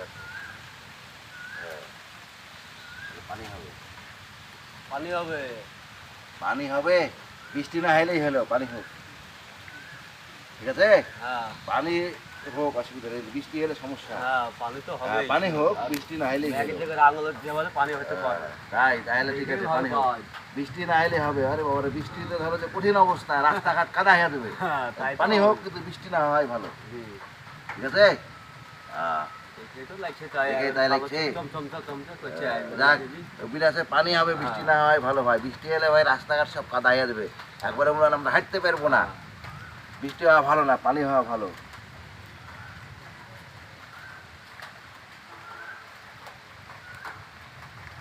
আছে। হ্যাঁ, পানি হবে, পানি হবে, পানি হবে, বৃষ্টি না হলেই হলো, পানি হোক, ঠিক আছে? হ্যাঁ পানি হোক, অসুবিধা নেই, বৃষ্টি হলে সমস্যা। হ্যাঁ পানি তো হবে, পানি হোক, বৃষ্টি না হলেই এক হলো। জায়গায় আঙুল দিয়ে বলে পানি হতে পারে। তাই তাহলে ঠিক আছে, পানি হোক, বৃষ্টি না হলে হবে। আরে বাবা রে, বৃষ্টিতে ধরো যে কঠিন অবস্থা, রাস্তাঘাট কাদা হয়ে দেবে। হ্যাঁ তাই তো পানি হবে। হোক, কিন্তু বৃষ্টি না হয় ভালো, হুম, ঠিক আছে? এটাই তো লাগছে তাই, এটাই তাই লাগছে। চমচমচা করছে। যাক, বিলাসে পানি হবে, বৃষ্টি না হয় ভালো ভাই। বৃষ্টি হলে ভাই রাস্তাঘাট সব কাদা হয়ে দেবে, একবারে মনে হয় আমরা হাঁটতে পারবো না। বৃষ্টি হওয়া ভালো না, পানি হওয়া ভালো।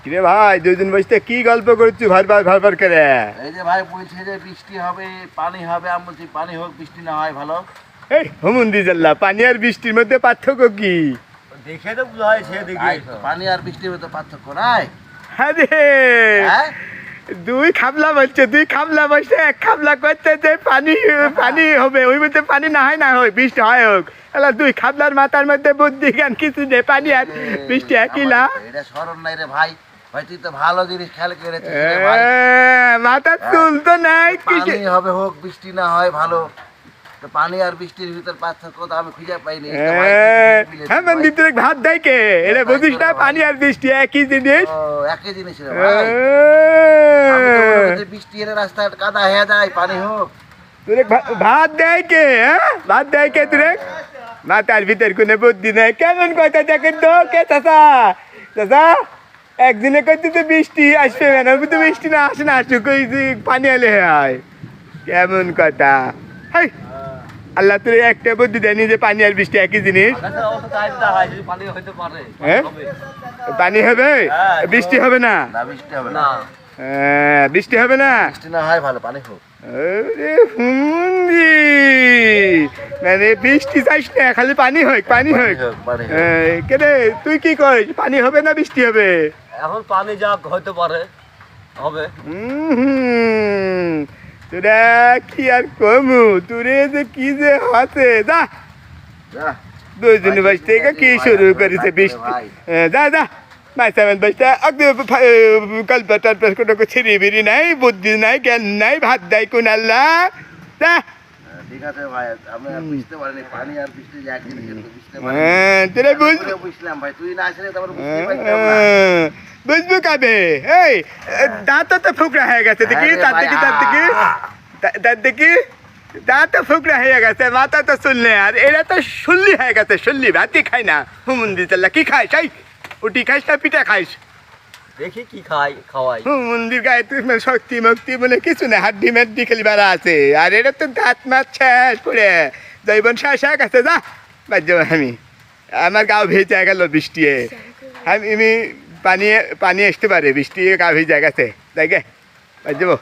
কিরে ভাই, দুদিন বসতে কি গল্প করছি ভারবার ভারবার করে? এই যে ভাই বলছে যে বৃষ্টি হবে, পানি হবে, আমি বলছি পানি হোক, বৃষ্টি না হয় ভালো। এই হুমুন্দি জাল্লা, পানি আর বৃষ্টির মধ্যে পার্থক্য কি? দেখে তো বোঝা হয়, সে দেখে তাই তো, পানি আর বৃষ্টির মধ্যে পার্থক্য নাই। আরে হ্যাঁ, দুই খাবলা বলছে, দুই খাবলা বসে এক খাবলা করতে যে পানি পানি হবে, ওই মধ্যে পানি না হয়, না হয় বৃষ্টি হয় হোক। এলা দুই খাবলার মাথার মধ্যে বুদ্ধি জ্ঞান কিছু নেই, পানি আর বৃষ্টি একই না। এটা স্মরণ নাই রে ভাই, ভাই তুই তো ভালো জিনিস খেয়াল করেছিস রে ভাই। মাথার চুল তো নাই পানি কিসে। হবে হোক, বৃষ্টি না হয় ভালো। তো পানি আর বৃষ্টির ভিতর পার্থক্য তো আমি খুঁজে পাইনি। এই তো ভাই তুই বুঝিয়ে হ্যাঁ, দিলি ভাই। ভিতরে ভাত দেয় কে? এটা বুঝিস না, পানি আর বৃষ্টি একই জিনিস। ও, একই জিনিস রে ভাই। আমি তো মনে করছি বৃষ্টি এলে রাস্তাঘাট কাদা হয়ে যায়, পানি হোক। তোরে ভাত দেয় কে? হ্যাঁ, ভাত দেয় কে তোরে? মাথার ভিতর কোনো বুদ্ধি নেই, কেমন কথা দেখেন তো? কে চাচা? চাচা, একদিনে করতে তো বৃষ্টি আসবে না, তো বৃষ্টি না আসে না, আসুক ওই যে পানি এলে হয়, কেমন কথা? হাই, আল্লাহ তোর একটা বুদ্ধি দেয়নি যে পানি আর বৃষ্টি একই জিনিস? পানি হইতে পারে, হ্যাঁ? হবে। পানি হবে, হ্যাঁ, বৃষ্টি হবে না? না, বৃষ্টি হবে না। না হ্যাঁ, বৃষ্টি হবে না? বৃষ্টি না হয় ভালো, পানি হোক। আরে হুমুন্দি, মানে বৃষ্টি চাইস না, খালি পানি হোক, পানি হোক। পানি হোক। কেরে তুই কি করিস? পানি হবে না বৃষ্টি হবে? এখন পানি যা হইতে পারে হবে। তোরা কি আর কমু, তোরে যে কি যে হাতে যা যা, দুইজনে বাস থেকে কি শুরু করেছে বৃষ্টি। যা যা মাইসামেন বাসটা কল্পা টল্পা কোনো ছিঁড়ি বিড়ি নাই, বুদ্ধি নাই, জ্ঞান নাই, ভাত দেয় কোন আল্লাহ। যা, ঠিক আছে ভাই, আমি আর বুঝতে পারিনি পানি আর বৃষ্টি যে এক জিনিস, এটা তো বুঝতে পারিনি। তোরা বুঝ তারপরে বুঝলাম ভাই, তুই না আসলে তারপরে বুঝতে পারতাম না। বুঝবো কবে? এই দাঁত তো ফুকরা হয়ে গেছে, দেখি আরে তার ভাই, দেখি, তার দেখি, তার দেখি দাঁত তো ফুকরা হয়ে গেছে, মাথা তো শুনলে, আর এরা তো শুনলি হয়ে গেছে, শুনলি ভাতই খাই না। হুমুন্দি চাল্লা কি খাইস? এই উটি খাইস না পিঠা খাইস? দেখি কি খাওয়াই। হুমুন্দির গায়ে তুই শক্তি মুক্তি বলে কিছু না, হাড্ডি মাড্ডি খালি বেড়া আছে, আর এটা তো দাঁত মাছ শেষ করে জৈবন শেষ হয়ে গেছে। যা বাদ আমি, আমার গাও ভেজে গেল বৃষ্টি, আমি পানি পানি আসতে পারে, বৃষ্টি গা ভেজে গেছে, যাই গে বাদ যাবো।